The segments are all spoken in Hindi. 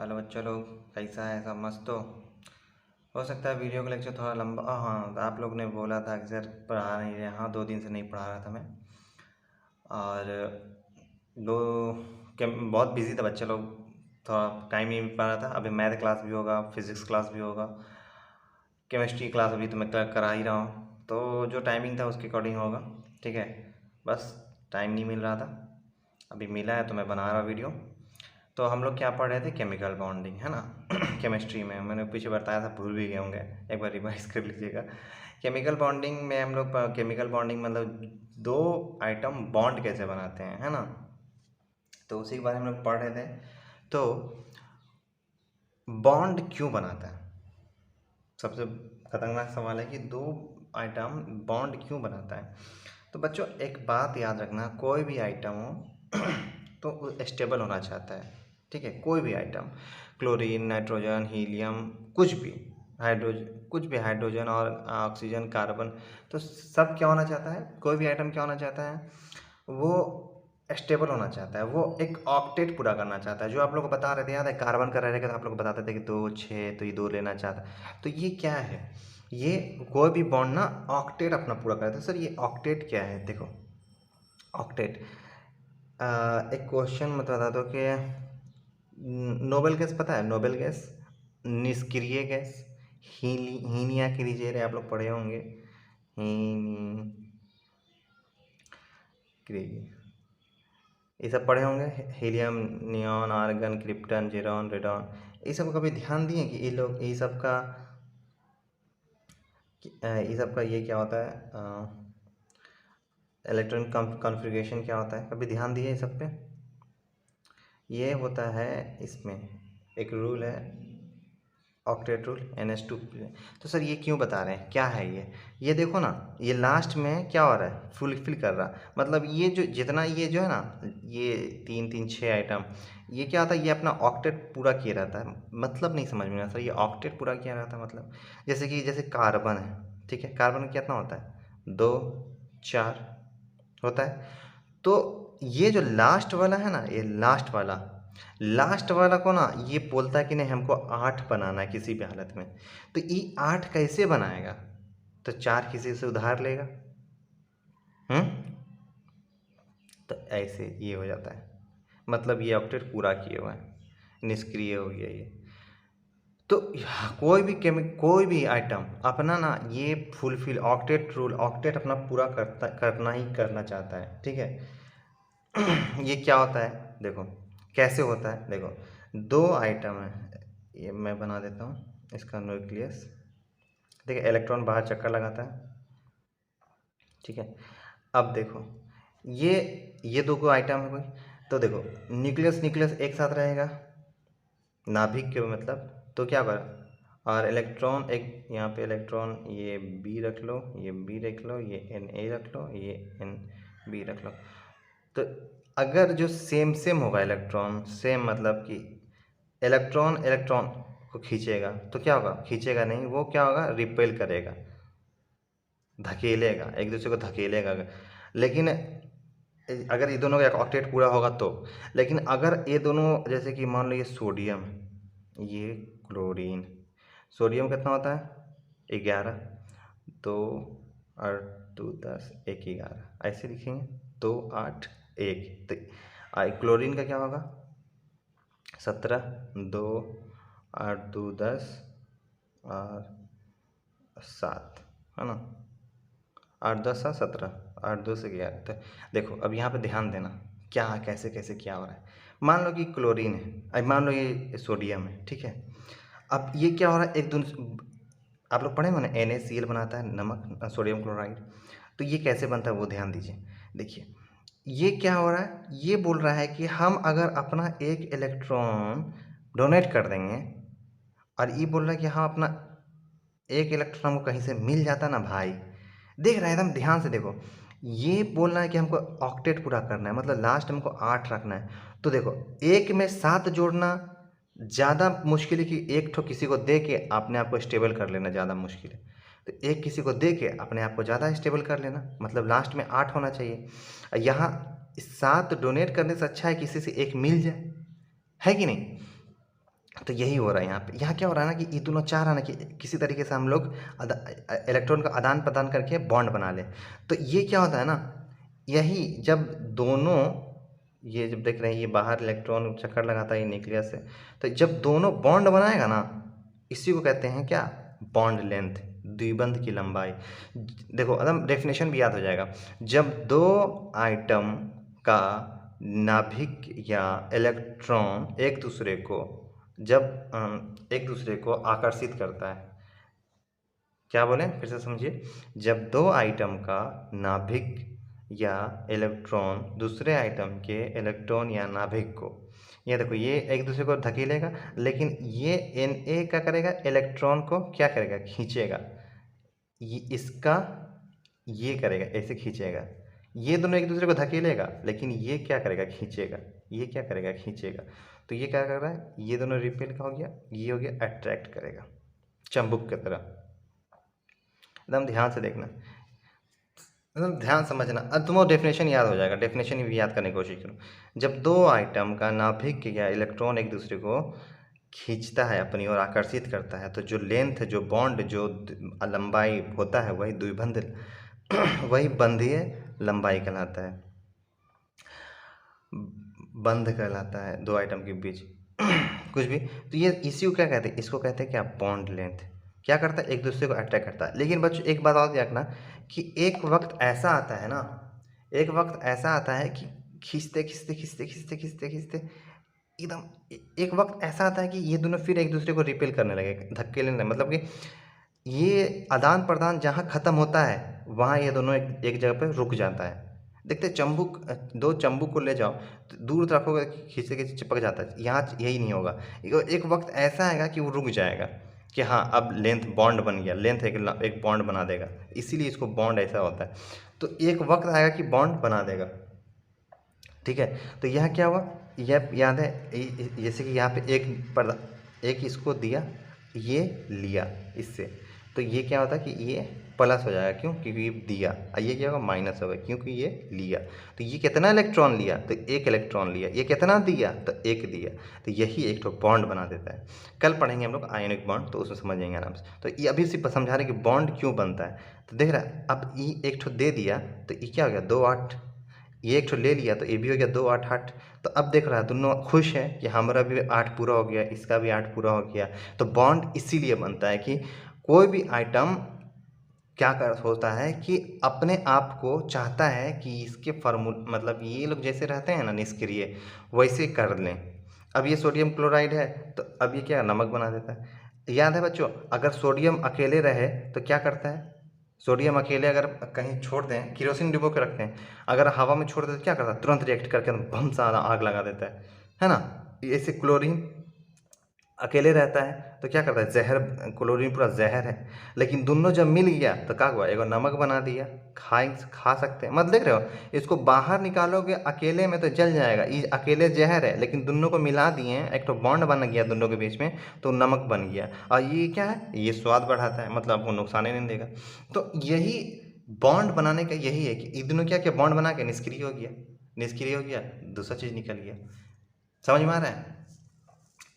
हेलो बच्चों लोग, कैसा है? सब मस्त हो सकता है वीडियो का लेक्चर थोड़ा लंबा। हाँ, तो आप लोग ने बोला था कि सर पढ़ा नहीं रहे। हाँ, 2 दिन से नहीं पढ़ा रहा था मैं। और दो बहुत बिजी था बच्चे लोग, थोड़ा टाइम ही नहीं मिल पा रहा था। अभी मैथ क्लास भी होगा, फिज़िक्स क्लास भी होगा, केमिस्ट्री क्लास अभी तो मैं करा ही रहा हूँ। तो जो टाइमिंग था उसके अकॉर्डिंग होगा। ठीक है, बस टाइम नहीं मिल रहा था, अभी मिला है तो मैं बना रहा वीडियो। तो हम लोग क्या पढ़ रहे थे? केमिकल बॉन्डिंग, है ना। केमिस्ट्री में मैंने पीछे बताया था, भूल भी गए होंगे, एक बार रिवाइज कर लीजिएगा। केमिकल बॉन्डिंग में हम लोग केमिकल बॉन्डिंग मतलब दो आइटम बॉन्ड कैसे बनाते हैं, है ना। तो उसी के बारे में हम लोग पढ़ रहे थे। तो बॉन्ड क्यों बनाता है? सबसे खतरनाक सवाल है कि दो आइटम बॉन्ड क्यों बनाता है। तो बच्चों एक बात याद रखना, कोई भी आइटम हो तो स्टेबल होना चाहता है। ठीक है, कोई भी आइटम, क्लोरीन, नाइट्रोजन, हीलियम, कुछ भी, हाइड्रोजन, कुछ भी, हाइड्रोजन और ऑक्सीजन, कार्बन, तो सब क्या होना चाहता है? कोई भी आइटम क्या होना चाहता है? वो स्टेबल होना चाहता है, वो एक ऑक्टेट पूरा करना चाहता है। जो आप लोग को बता रहे थे, याद है, कार्बन का रहेगा तो आप लोग बताते थे कि 2 6, तो ये 2 लेना चाहता है। तो ये क्या है? ये कोई भी बॉन्ड ना ऑक्टेट अपना पूरा करता है। सर ये ऑक्टेट क्या है? देखो, ऑक्टेट एक क्वेश्चन मत बता दो कि नोबेल गैस पता है? नोबेल गैस, निष्क्रिय गैस, हीनिया की लीजिए, आप लोग पढ़े होंगे। हीनी ये सब पढ़े होंगे। हीलियम, नियॉन, आर्गन, क्रिप्टन, जेरॉन, रेडॉन, ये सब कभी ध्यान दिए कि ये लोग ये सब का ये क्या होता है? इलेक्ट्रॉनिक कॉन्फ़िगरेशन क्या होता है? कभी ध्यान दिए ये सब पे? ये होता है, इसमें एक रूल है, ऑक्टेट रूल, NH2। तो सर ये क्यों बता रहे हैं, क्या है ये देखो ना, ये लास्ट में क्या हो रहा है? फुलफिल कर रहा, मतलब ये जो जितना ये जो है ना, ये 3 3 6 आइटम, ये क्या होता है? ये अपना ऑक्टेट पूरा किया रहता है। मतलब नहीं समझ में आता सर, ये ऑक्टेट पूरा किया रहता है मतलब जैसे कार्बन है। ठीक है, कार्बन का कितना होता है? 2 4 होता है। तो ये जो लास्ट वाला है ना, ये लास्ट वाला को ना ये बोलता है कि नहीं, हमको 8 बनाना है किसी भी हालत में। तो ये 8 कैसे बनाएगा? तो 4 किसी से उधार लेगा। हम्म। तो ऐसे ये हो जाता है, मतलब ये ऑक्टेट पूरा किए हुआ है, निष्क्रिय हो गया ये। तो कोई भी आइटम अपना ना ये फुलफिल ऑक्टेट रूल, ऑक्टेट अपना पूरा करना ही करना चाहता है। ठीक है। ये क्या होता है देखो, कैसे होता है देखो, दो आइटम है, ये मैं बना देता हूँ इसका न्यूक्लियस। देखिए इलेक्ट्रॉन बाहर चक्कर लगाता है। ठीक है, अब देखो ये ये दो को आइटम है कोई, तो देखो न्यूक्लियस न्यूक्लियस एक साथ रहेगा, नाभिक के मतलब, तो क्या होगा? और इलेक्ट्रॉन एक यहाँ पे इलेक्ट्रॉन, ये बी रख लो, ये बी रख लो, ये Na रख लो, ये Nb रख लो। तो अगर जो सेम सेम होगा इलेक्ट्रॉन, सेम मतलब कि इलेक्ट्रॉन इलेक्ट्रॉन को खींचेगा, तो क्या होगा? खींचेगा नहीं, वो क्या होगा? रिपेल करेगा, धकेलेगा, एक दूसरे को धकेलेगा। लेकिन अगर ये दोनों का ऑक्टेट पूरा होगा तो, लेकिन अगर ये दोनों, जैसे कि मान लो ये सोडियम है, ये क्लोरीन, सोडियम कितना होता है? 11, 2 8 2 10 1 11, ऐसे लिखेंगे, 2 8 1। तो क्लोरीन का क्या होगा? 17, 2 8 2 10 और 7, है ना। 8 10 7 17, 8 2 से 11। तो देखो अब यहाँ पे ध्यान देना, क्या कैसे कैसे क्या हो रहा है। मान लो कि क्लोरीन है, अब मान लो ये सोडियम है। ठीक है, अब ये क्या हो रहा है? एक दूसरे, आप लोग पढ़े हो ना, NaCl बनाता है नमक, सोडियम क्लोराइड। तो ये कैसे बनता है वो ध्यान दीजिए। देखिए ये क्या हो रहा है? ये बोल रहा है कि हम अगर अपना एक इलेक्ट्रॉन डोनेट कर देंगे, और ये बोल रहा है कि हाँ अपना एक इलेक्ट्रॉन हमको कहीं से मिल जाता ना भाई, देख रहे हैं एकदम ध्यान से देखो, ये बोलना है कि हमको ऑक्टेट पूरा करना है, मतलब लास्ट हमको 8 रखना है। तो देखो एक में 7 जोड़ना ज़्यादा मुश्किल है, कि एक ठो किसी को दे के अपने आप को स्टेबल कर लेना ज़्यादा मुश्किल है। तो एक किसी को दे के अपने आप को ज़्यादा स्टेबल कर लेना, मतलब लास्ट में 8 होना चाहिए। यहाँ 7 डोनेट करने से अच्छा है किसी से एक मिल जाए, है कि नहीं। तो यही हो रहा है यहाँ पे। यहाँ क्या हो रहा है ना कि ये दोनों चाह रहा है ना कि किसी तरीके से हम लोग इलेक्ट्रॉन का आदान प्रदान करके बॉन्ड बना लें। तो ये क्या होता है ना, यही जब दोनों, ये जब देख रहे हैं ये बाहर इलेक्ट्रॉन चक्कर लगाता है ये न्यूक्लियस से, तो जब दोनों बॉन्ड बनाएगा ना, इसी को कहते हैं क्या, बॉन्ड लेंथ, द्विबंध की लंबाई। देखो एकदम डेफिनेशन भी याद हो जाएगा। जब दो आइटम का नाभिक या इलेक्ट्रॉन एक दूसरे को, जब एक दूसरे को आकर्षित करता है, क्या बोले फिर से समझिए, जब दो आइटम का नाभिक या इलेक्ट्रॉन दूसरे आइटम के इलेक्ट्रॉन या नाभिक को, ये देखो ये एक दूसरे को धकेलेगा, लेकिन ये Na क्या करेगा, इलेक्ट्रॉन को क्या करेगा, खींचेगा, ये इसका ये करेगा, ऐसे खींचेगा। ये दोनों एक दूसरे को धकेलेगा, लेकिन ये क्या करेगा, खींचेगा, ये क्या करेगा, खींचेगा। तो ये क्या कर रहा है, ये दोनों रिपेल का हो गया, ये हो गया अट्रैक्ट करेगा, चुंबक की तरह। एकदम ध्यान से देखना, एकदम ध्यान समझना। अब तुम्हें डेफिनेशन याद हो जाएगा, डेफिनेशन भी याद करने की कोशिश करो। जब दो आइटम का नाभिक या इलेक्ट्रॉन एक दूसरे को खींचता है अपनी ओर, आकर्षित करता है, तो जो लेंथ, जो बॉन्ड, जो लंबाई होता है, वही द्विबंध वही बंधीय लंबाई कहलाता है, बंध कहलाता है दो आइटम के बीच कुछ भी। तो ये इसी को क्या कहते हैं, इसको कहते हैं क्या, बॉन्ड लेंथ। क्या करता है, एक दूसरे को अट्रैक्ट करता है। लेकिन बच्चों एक बात और रखना कि एक वक्त ऐसा आता है ना, एक वक्त ऐसा आता है कि खींचते खींचते खींचते खींचते खींचते खींचते एकदम एक वक्त ऐसा आता है कि ये दोनों फिर एक दूसरे को रिपेल करने लगे, धक्के लेने, मतलब कि ये आदान प्रदान जहाँ ख़त्म होता है वहाँ ये दोनों एक जगह पे रुक जाता है। देखते चंबुक, दो चंबुक को ले जाओ तो दूर तक रखोगे, खींचते खींचते चिपक जाता है, यहाँ यही नहीं होगा। एक वक्त ऐसा आएगा कि वो रुक जाएगा कि हाँ अब लेंथ बॉन्ड बन गया, लेंथ एक बॉन्ड बना देगा, इसीलिए इसको बॉन्ड ऐसा होता है। तो एक वक्त आएगा कि बॉन्ड बना देगा, ठीक है। तो यह क्या हुआ, यह याद है, जैसे कि यहाँ पे एक पर्दा, एक इसको दिया, ये लिया इससे, तो ये क्या होता है कि ये प्लस हो जाएगा, क्यों, क्योंकि ये दिया, और ये क्या होगा, माइनस होगा, क्योंकि ये लिया। तो ये कितना इलेक्ट्रॉन लिया, तो एक इलेक्ट्रॉन लिया। ये कितना दिया, तो एक दिया। तो यही एक तो बॉन्ड बना देता है। कल पढ़ेंगे हम लोग आयनिक बॉन्ड, तो उसमें समझ जाएंगे आराम से। तो ये अभी सिर्फ समझा रहे कि बॉन्ड क्यों बनता है। तो देख रहा है, अब ये एक ठो दे दिया, तो ये क्या हो गया, 2 8, ये एक ठो ले लिया, तो ये भी हो गया 2 8 8। तो अब देख रहा है दोनों खुश है कि हमारा भी 8 पूरा हो गया, इसका भी 8 पूरा हो गया। तो बॉन्ड इसीलिए बनता है कि कोई भी आइटम क्या कर होता है कि अपने आप को चाहता है कि इसके फार्मूल, मतलब ये लोग जैसे रहते हैं ना निष्क्रिय, वैसे कर लें। अब ये सोडियम क्लोराइड है, तो अब ये क्या, नमक बना देता है। याद है बच्चों, अगर सोडियम अकेले रहे तो क्या करता है, सोडियम अकेले अगर कहीं छोड़ दें, केरोसिन डिब्बो के रखते हैं, अगर हवा में छोड़ दें तो क्या करता है, तुरंत रिएक्ट करके भम सा आग लगा देता है ना। ऐसे क्लोरीन अकेले रहता है तो क्या करता है, जहर, क्लोरीन पूरा जहर है। लेकिन दोनों जब मिल गया तो क्या हुआ, एगो नमक बना दिया, खा सकते हैं। मतलब देख रहे हो, इसको बाहर निकालोगे अकेले में तो जल जाएगा, ये अकेले जहर है, लेकिन दोनों को मिला दिए, एक तो बॉन्ड बन गया दोनों के बीच में, तो नमक बन गया। और ये क्या है, ये स्वाद बढ़ाता है, मतलब आपको नुकसान ही नहीं देगा। तो यही बॉन्ड बनाने का यही है कि ये दोनों क्या क्या बॉन्ड बना के निष्क्रिय हो गया, निष्क्रिय हो गया, दूसरा चीज़ निकल गया। समझ में आ रहा है।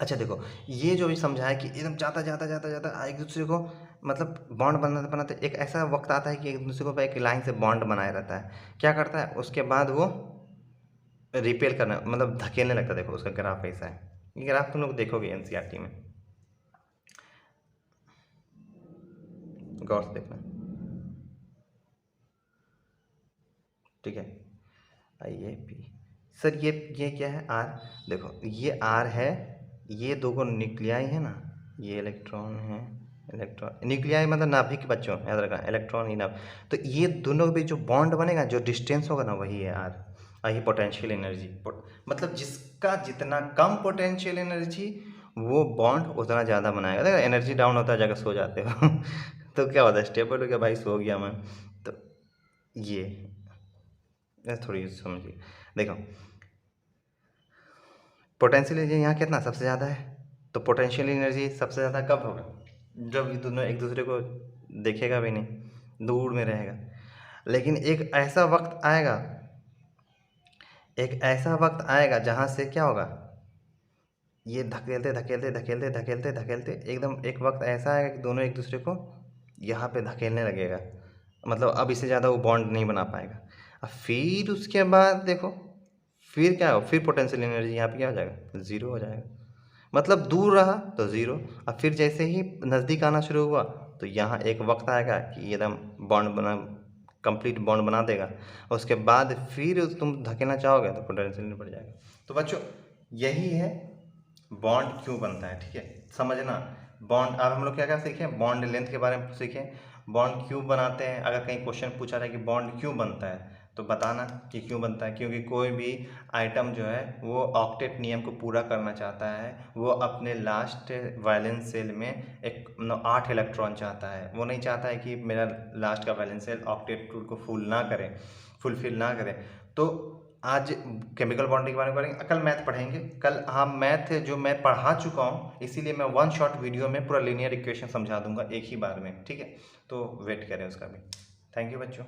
अच्छा देखो, ये जो भी समझा है कि एकदम जाता जाता जाता जाता एक दूसरे को, मतलब बॉन्ड बनाते बनाते एक ऐसा वक्त आता है कि एक दूसरे को एक लाइन से बॉन्ड बनाए रहता है। क्या करता है, उसके बाद वो रिपेल करना, मतलब धकेलने लगता है। देखो उसका ग्राफ ऐसा है, ये ग्राफ तुम लोग देखोगे एनसीईआरटी में, गौर से देखना, ठीक है। आई पी सर, ये क्या है, आर। देखो ये आर है, ये दो को न्यूक्लियाई है ना, ये इलेक्ट्रॉन है, इलेक्ट्रॉन न्यूक्लियाई मतलब नाभिक, बच्चों याद रखना, इलेक्ट्रॉन ही नाभ। तो ये दोनों के बीच जो बॉन्ड बनेगा, जो डिस्टेंस होगा ना, वही है आर। और ये पोटेंशियल एनर्जी, मतलब जिसका जितना कम पोटेंशियल एनर्जी, वो बॉन्ड उतना ज़्यादा बनाएगा। देखो एनर्जी डाउन होता है, जगह सो जाते हो तो क्या होता है, स्टेबल हो गया भाई, सो गया मैं। तो ये थोड़ी समझिए। देखो पोटेंशियल एनर्जी यहाँ कितना सबसे ज़्यादा है, तो पोटेंशियल एनर्जी सबसे ज़्यादा कब होगा, जब ये दोनों एक दूसरे को देखेगा भी नहीं, दूर में रहेगा। लेकिन एक ऐसा वक्त आएगा, एक ऐसा वक्त आएगा जहाँ से क्या होगा, ये धकेलते धकेलते धकेलते धकेलते धकेलते एकदम एक वक्त ऐसा है कि दोनों एक दूसरे को यहाँ पे धकेलने लगेगा, मतलब अब इससे ज़्यादा वो बॉन्ड नहीं बना पाएगा। अब फिर उसके बाद देखो, फिर क्या हो, फिर पोटेंशियल एनर्जी यहाँ पे क्या हो जाएगा, ज़ीरो हो जाएगा। मतलब दूर रहा तो ज़ीरो, अब फिर जैसे ही नज़दीक आना शुरू हुआ तो यहाँ एक वक्त आएगा कि एकदम बॉन्ड बना, कंप्लीट बॉन्ड बना देगा। उसके बाद फिर तुम धकेलना चाहोगे तो पोटेंशियल बढ़ जाएगा। तो बच्चों यही है बॉन्ड क्यों बनता है, ठीक है, समझना। बॉन्ड अब हम लोग क्या क्या सीखे, बॉन्ड लेंथ के बारे में सीखे, बॉन्ड क्यों बनाते हैं। अगर कहीं क्वेश्चन पूछा जाए कि बॉन्ड क्यों बनता है तो बताना कि क्यों बनता है। क्योंकि कोई भी आइटम जो है वो ऑक्टेट नियम को पूरा करना चाहता है, वो अपने लास्ट वैलेंस सेल में एक 8 इलेक्ट्रॉन चाहता है। वो नहीं चाहता है कि मेरा लास्ट का वैलेंस सेल ऑक्टेट रूल को फुलफिल ना करे। तो आज केमिकल बॉन्डिंग के बारे में पढ़ेंगे, कल मैथ पढ़ेंगे। कल हम मैथ जो मैं पढ़ा चुका हूँ, इसीलिए मैं वन शॉट वीडियो में पूरा लीनियर इक्वेशन समझा दूंगा एक ही बार में, ठीक है। तो वेट करें उसका भी। थैंक यू बच्चों।